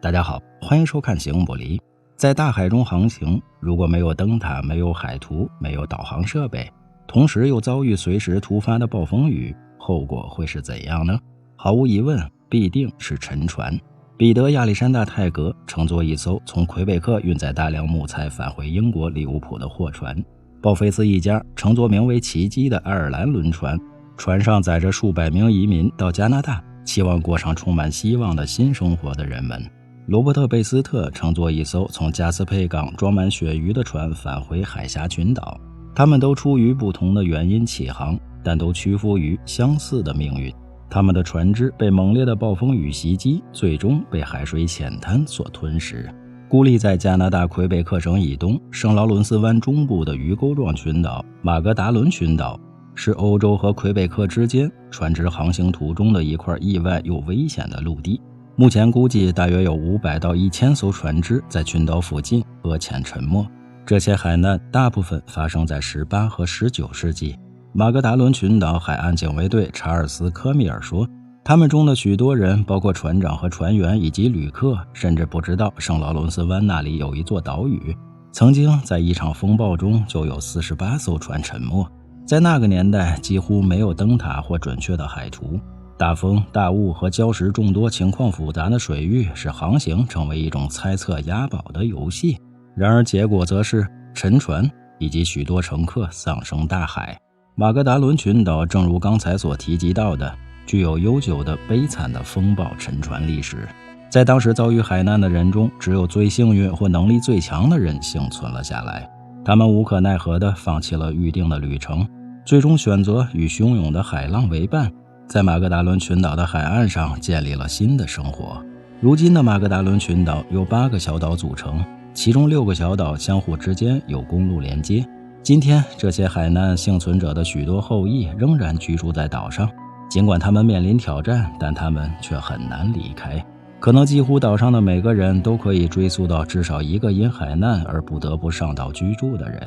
大家好，欢迎收看行不离。在大海中航行，如果没有灯塔，没有海图，没有导航设备，同时又遭遇随时突发的暴风雨，后果会是怎样呢？毫无疑问，必定是沉船。彼得·亚历山大·泰格乘坐一艘从魁北克运载大量木材返回英国利物浦的货船，鲍菲斯一家乘坐名为奇迹的爱尔兰轮船，船上载着数百名移民到加拿大，期望过上充满希望的新生活的人们。罗伯特·贝斯特乘坐一艘从加斯佩港装满鳕鱼的船返回海峡群岛，他们都出于不同的原因起航，但都屈服于相似的命运。他们的船只被猛烈的暴风雨袭击，最终被海水浅滩所吞噬。孤立在加拿大魁北克省以东圣劳伦斯湾中部的鱼钩状群岛马格达伦群岛，是欧洲和魁北克之间船只航行途中的一块意外又危险的陆地。目前估计大约有500到1000艘船只在群岛附近搁浅沉没。这些海难大部分发生在18和19世纪。马格达伦群岛海岸警卫队查尔斯·科米尔说，他们中的许多人，包括船长和船员以及旅客，甚至不知道圣劳伦斯湾那里有一座岛屿。曾经在一场风暴中就有48艘船沉没。在那个年代几乎没有灯塔或准确的海图，大风、大雾和礁石众多、情况复杂的水域使航行成为一种猜测押宝的游戏。然而结果则是沉船以及许多乘客丧生大海。马格达伦群岛正如刚才所提及到的，具有悠久的悲惨的风暴沉船历史。在当时遭遇海难的人中，只有最幸运或能力最强的人幸存了下来。他们无可奈何地放弃了预定的旅程，最终选择与汹涌的海浪为伴，在马格达伦群岛的海岸上建立了新的生活。如今的马格达伦群岛由8个小岛组成，其中6个小岛相互之间有公路连接。今天这些海难幸存者的许多后裔仍然居住在岛上，尽管他们面临挑战，但他们却很难离开。可能几乎岛上的每个人都可以追溯到至少一个因海难而不得不上岛居住的人，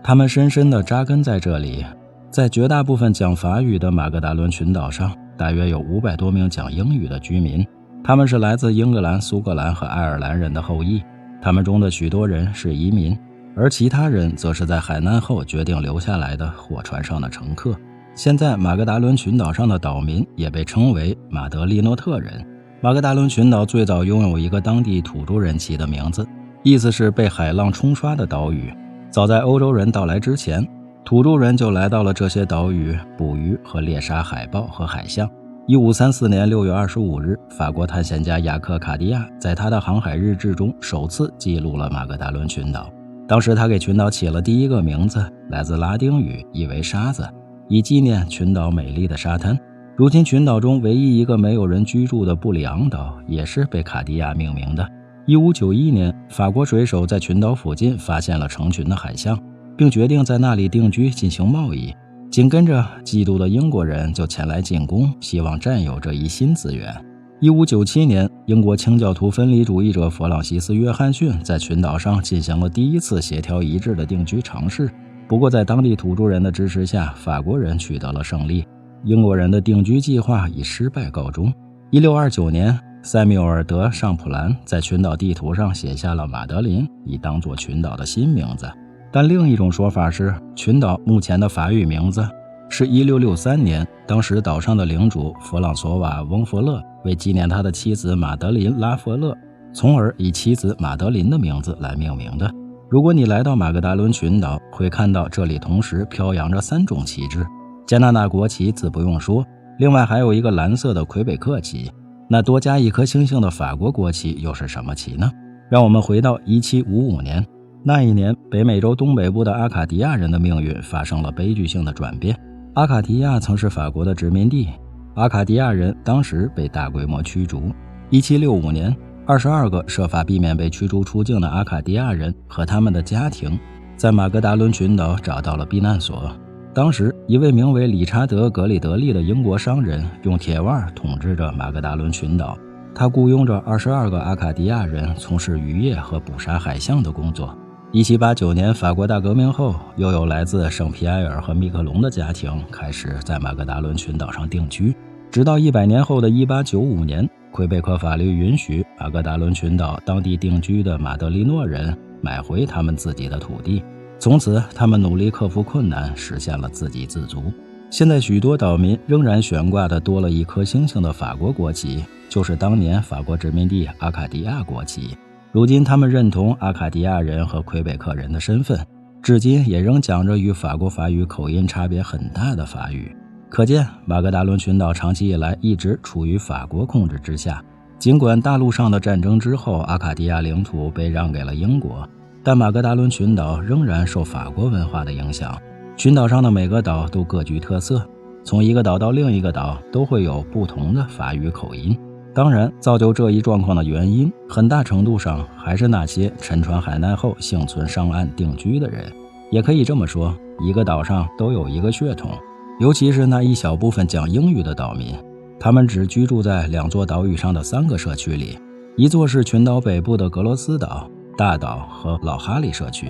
他们深深地扎根在这里。在绝大部分讲法语的马格达伦群岛上，大约有500多名讲英语的居民，他们是来自英格兰、苏格兰和爱尔兰人的后裔，他们中的许多人是移民，而其他人则是在海难后决定留下来的货船上的乘客。现在马格达伦群岛上的岛民也被称为马德利诺特人。马格达伦群岛最早拥有一个当地土著人起的名字，意思是被海浪冲刷的岛屿。早在欧洲人到来之前，土著人就来到了这些岛屿捕鱼和猎杀海豹和海象。1534年6月25日，法国探险家雅克·卡迪亚在他的航海日志中首次记录了马格达伦群岛。当时他给群岛起了第一个名字，来自拉丁语，意为沙子，以纪念群岛美丽的沙滩。如今群岛中唯一一个没有人居住的布里昂岛也是被卡迪亚命名的。1591年，法国水手在群岛附近发现了成群的海象，并决定在那里定居进行贸易。紧跟着，嫉妒的英国人就前来进攻，希望占有这一新资源。1597年，英国清教徒分离主义者弗朗西斯·约翰逊在群岛上进行了第一次协调一致的定居尝试。不过在当地土著人的支持下，法国人取得了胜利，英国人的定居计划以失败告终。1629年，塞缪尔·德·尚普兰在群岛地图上写下了马德林，以当作群岛的新名字。但另一种说法是，群岛目前的法语名字是1663年，当时岛上的领主弗朗索瓦·翁弗勒为纪念他的妻子马德琳·拉弗勒，从而以妻子马德琳的名字来命名的。如果你来到马格达伦群岛，会看到这里同时飘扬着3种旗帜。加拿大国旗自不用说，另外还有一个蓝色的魁北克旗。那多加一颗星星的法国国旗又是什么旗呢？让我们回到1755年。那一年，北美洲东北部的阿卡迪亚人的命运发生了悲剧性的转变。阿卡迪亚曾是法国的殖民地，阿卡迪亚人当时被大规模驱逐。1765年，22个设法避免被驱逐出境的阿卡迪亚人和他们的家庭在马格达伦群岛找到了避难所。当时，一位名为理查德·格里德利的英国商人用铁腕统治着马格达伦群岛，他雇佣着22个阿卡迪亚人从事渔业和捕杀海象的工作。1789年法国大革命后，又有来自圣皮埃尔和密克隆的家庭开始在马格达伦群岛上定居。直到100年后的1895年，魁北克法律允许马格达伦群岛当地定居的马德利诺人买回他们自己的土地，从此他们努力克服困难，实现了自给自足。现在许多岛民仍然悬挂的多了一颗星星的法国国旗，就是当年法国殖民地阿卡迪亚国旗。如今他们认同阿卡迪亚人和魁北克人的身份，至今也仍讲着与法国法语口音差别很大的法语。可见马格达伦群岛长期以来一直处于法国控制之下。尽管大陆上的战争之后，阿卡迪亚领土被让给了英国，但马格达伦群岛仍然受法国文化的影响。群岛上的每个岛都各具特色，从一个岛到另一个岛都会有不同的法语口音。当然，造就这一状况的原因，很大程度上还是那些沉船海难后幸存上岸定居的人。也可以这么说，一个岛上都有一个血统，尤其是那一小部分讲英语的岛民，他们只居住在2座岛屿上的3个社区里，一座是群岛北部的格罗斯岛、大岛和老哈里社区，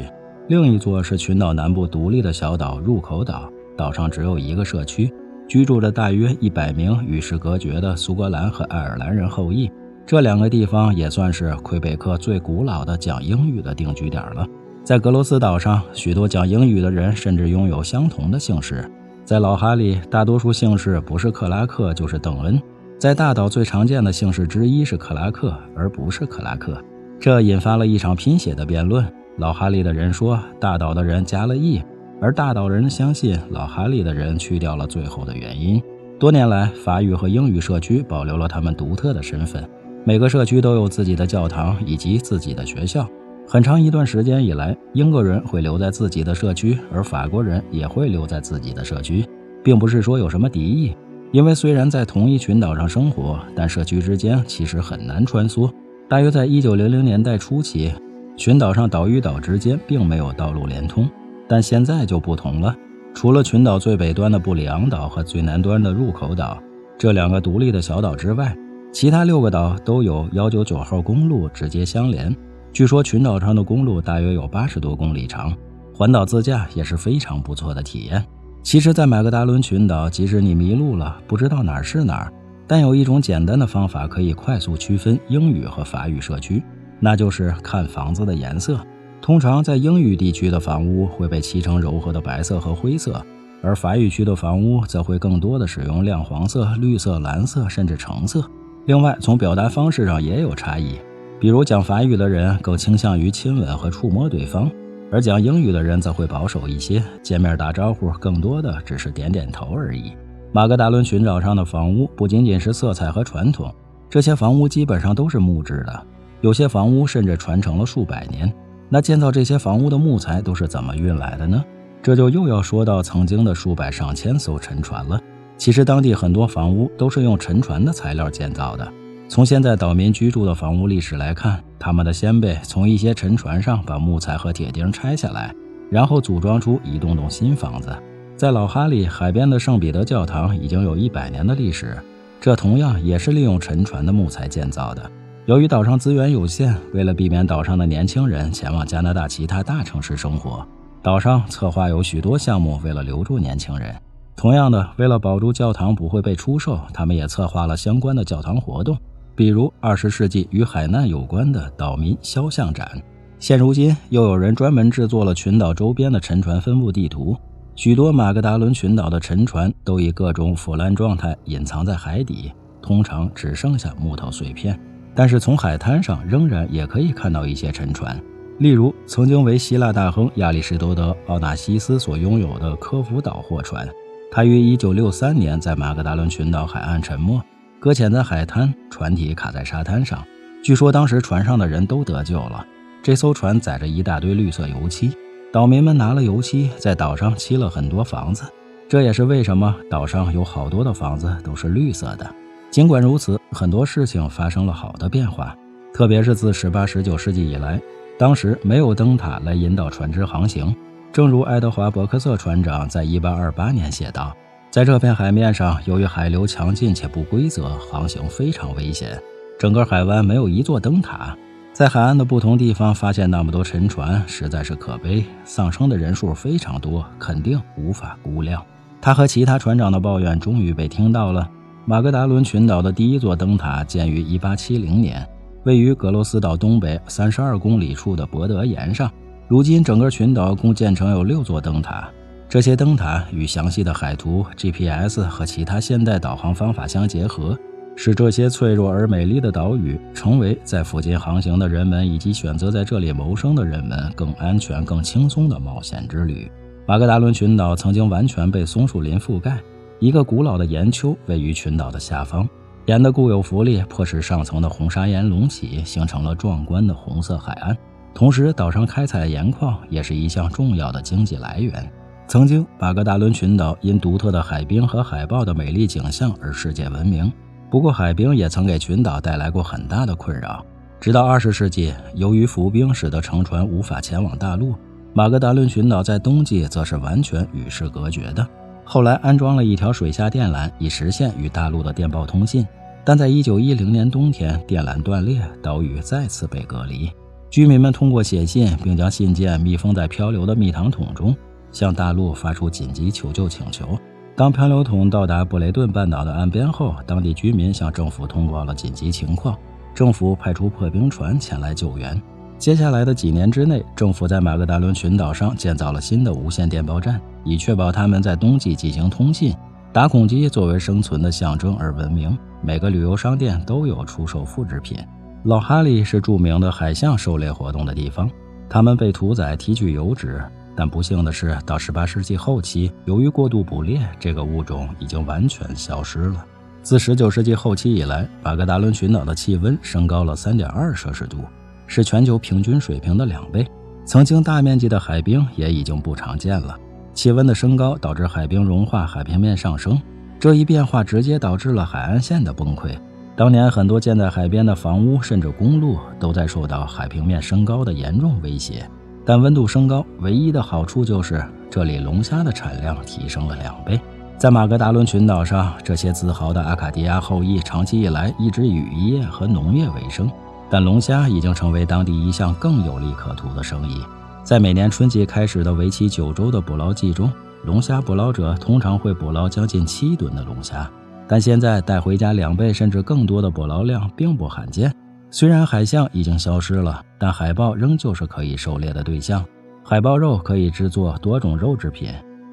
另一座是群岛南部独立的小岛入口岛，岛上只有一个社区，居住着大约100名与世隔绝的苏格兰和爱尔兰人后裔。这2个地方也算是魁北克最古老的讲英语的定居点了。在格罗斯岛上，许多讲英语的人甚至拥有相同的姓氏。在老哈里，大多数姓氏不是克拉克就是邓恩。在大岛最常见的姓氏之一是克拉克，而不是克拉克，这引发了一场拼写的辩论。老哈里的人说大岛的人加了 e， 而大岛人相信老哈里的人去掉了最后的元音。多年来，法语和英语社区保留了他们独特的身份，每个社区都有自己的教堂以及自己的学校。很长一段时间以来，英国人会留在自己的社区，而法国人也会留在自己的社区，并不是说有什么敌意。因为虽然在同一群岛上生活，但社区之间其实很难穿梭。大约在1900年代初期，群岛上岛与岛之间并没有道路连通，但现在就不同了。除了群岛最北端的布里昂岛和最南端的入口岛这2个独立的小岛之外，其他6个岛都有199号公路直接相连。据说群岛上的公路大约有80多公里长，环岛自驾也是非常不错的体验。其实在马格达伦群岛，即使你迷路了，不知道哪儿是哪儿，但有一种简单的方法可以快速区分英语和法语社区，那就是看房子的颜色。通常在英语地区的房屋会被漆成柔和的白色和灰色，而法语区的房屋则会更多的使用亮黄色、绿色、蓝色甚至橙色。另外，从表达方式上也有差异，比如讲法语的人更倾向于亲吻和触摸对方，而讲英语的人则会保守一些，见面打招呼更多的只是点点头而已。马格达伦群岛上的房屋不仅仅是色彩和传统，这些房屋基本上都是木质的，有些房屋甚至传承了数百年。那建造这些房屋的木材都是怎么运来的呢？这就又要说到曾经的数百上千艘沉船了。其实当地很多房屋都是用沉船的材料建造的。从现在岛民居住的房屋历史来看，他们的先辈从一些沉船上把木材和铁钉拆下来，然后组装出一栋栋新房子。在老哈里海边的圣彼得教堂已经有100年的历史，这同样也是利用沉船的木材建造的。由于岛上资源有限，为了避免岛上的年轻人前往加拿大其他大城市生活，岛上策划有许多项目为了留住年轻人。同样的，为了保住教堂不会被出售，他们也策划了相关的教堂活动，比如20世纪与海难有关的岛民肖像展。现如今又有人专门制作了群岛周边的沉船分布地图，许多马格达伦群岛的沉船都以各种腐烂状态隐藏在海底，通常只剩下木头碎片，但是从海滩上仍然也可以看到一些沉船。例如曾经为希腊大亨亚里士多德·奥纳西斯所拥有的科孚岛货船，他于1963年在马格达伦群岛海岸沉没，搁浅在海滩，船体卡在沙滩上。据说当时船上的人都得救了。这艘船载着一大堆绿色油漆，岛民们拿了油漆在岛上漆了很多房子，这也是为什么岛上有好多的房子都是绿色的。尽管如此，很多事情发生了好的变化，特别是自18、19世纪以来，当时没有灯塔来引导船只航行。正如爱德华·伯克瑟船长在1828年写道，在这片海面上，由于海流强劲且不规则，航行非常危险。整个海湾没有一座灯塔，在海岸的不同地方发现那么多沉船，实在是可悲，丧生的人数非常多，肯定无法估量。他和其他船长的抱怨终于被听到了。马格达伦群岛的第一座灯塔建于1870年，位于格罗斯岛东北32公里处的博德岩上。如今整个群岛共建成有6座灯塔，这些灯塔与详细的海图、GPS 和其他现代导航方法相结合，使这些脆弱而美丽的岛屿成为在附近航行的人们以及选择在这里谋生的人们更安全、更轻松的冒险之旅。马格达伦群岛曾经完全被松树林覆盖，一个古老的岩丘位于群岛的下方，岩的固有浮力迫使上层的红砂岩隆起，形成了壮观的红色海岸。同时，岛上开采岩矿也是一项重要的经济来源。曾经，马格达伦群岛因独特的海滨和海豹的美丽景象而世界闻名。不过，海冰也曾给群岛带来过很大的困扰。直到20世纪，由于浮冰使得乘船无法前往大陆，马格达伦群岛在冬季则是完全与世隔绝的。后来安装了一条水下电缆，以实现与大陆的电报通信。但在1910年冬天，电缆断裂，岛屿再次被隔离。居民们通过写信，并将信件密封在漂流的蜜糖桶中，向大陆发出紧急求救请求。当漂流桶到达布雷顿半岛的岸边后，当地居民向政府通报了紧急情况，政府派出破冰船前来救援。接下来的几年之内，政府在马格达伦群岛上建造了新的无线电报站，以确保他们在冬季进行通信。打孔机作为生存的象征而闻名，每个旅游商店都有出售复制品。老哈利是著名的海象狩猎活动的地方，他们被屠宰提取油脂，但不幸的是，到18世纪后期，由于过度捕猎，这个物种已经完全消失了。自19世纪后期以来，马格达伦群岛的气温升高了 3.2 摄氏度，是全球平均水平的2倍。曾经大面积的海冰也已经不常见了。气温的升高导致海冰融化，海平面上升，这一变化直接导致了海岸线的崩溃。当年很多建在海边的房屋甚至公路都在受到海平面升高的严重威胁。但温度升高唯一的好处就是这里龙虾的产量提升了2倍。在马格达伦群岛上，这些自豪的阿卡迪亚后裔长期以来一直以渔业和农业为生，但龙虾已经成为当地一项更有利可图的生意。在每年春季开始的为期9周的捕捞季中，龙虾捕捞者通常会捕捞将近7吨的龙虾，但现在带回家2倍甚至更多的捕捞量并不罕见。虽然海象已经消失了，但海豹仍旧是可以狩猎的对象。海豹肉可以制作多种肉制品，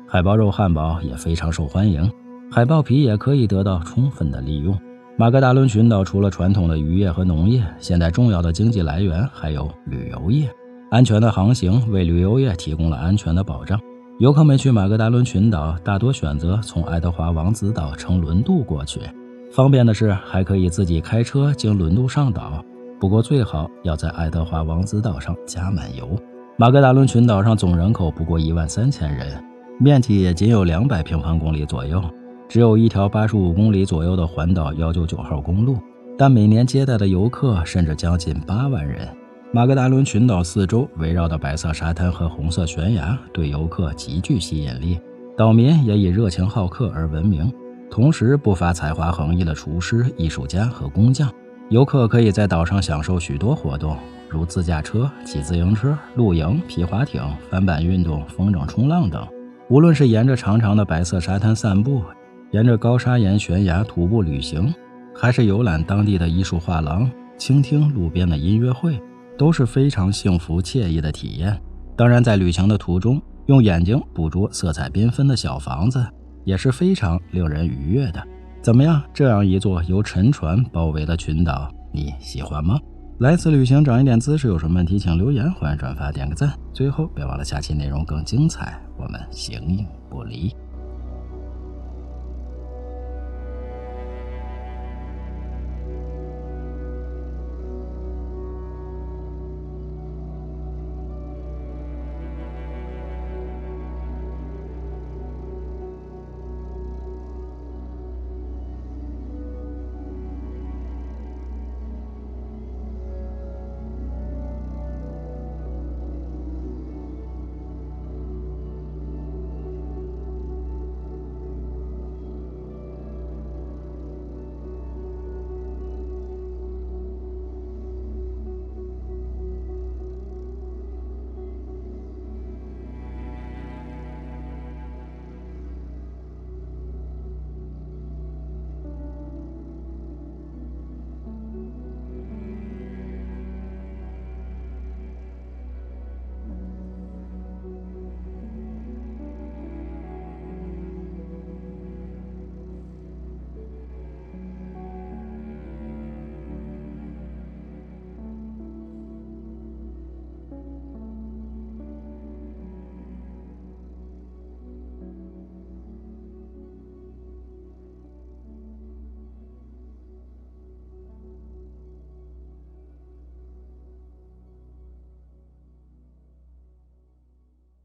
海豹肉汉堡也非常受欢迎，海豹皮也可以得到充分的利用。马格达伦群岛除了传统的渔业和农业，现在重要的经济来源还有旅游业。安全的航行为旅游业提供了安全的保障。游客们去马格达伦群岛大多选择从爱德华王子岛乘轮渡过去，方便的是还可以自己开车经轮渡上岛，不过最好要在爱德华王子岛上加满油。马格达伦群岛上总人口不过13000人，面积也仅有200平方公里左右，只有一条85公里左右的环岛199号公路，但每年接待的游客甚至将近8万人。马格达伦群岛四周围绕的白色沙滩和红色悬崖对游客极具吸引力，岛民也以热情好客而闻名，同时不乏才华横溢的厨师、艺术家和工匠。游客可以在岛上享受许多活动，如自驾车、骑自行车、露营、皮划艇、帆板运动、风筝冲浪等。无论是沿着长长的白色沙滩散步，沿着高砂岩悬崖徒步旅行，还是游览当地的艺术画廊，倾听路边的音乐会，都是非常幸福惬意的体验。当然，在旅行的途中，用眼睛捕捉色彩缤纷的小房子也是非常令人愉悦的。怎么样，这样一座由沉船包围的群岛，你喜欢吗？来次旅行长一点姿势，有什么问题请留言，欢迎转发点个赞。最后别忘了下期内容更精彩，我们形影不离。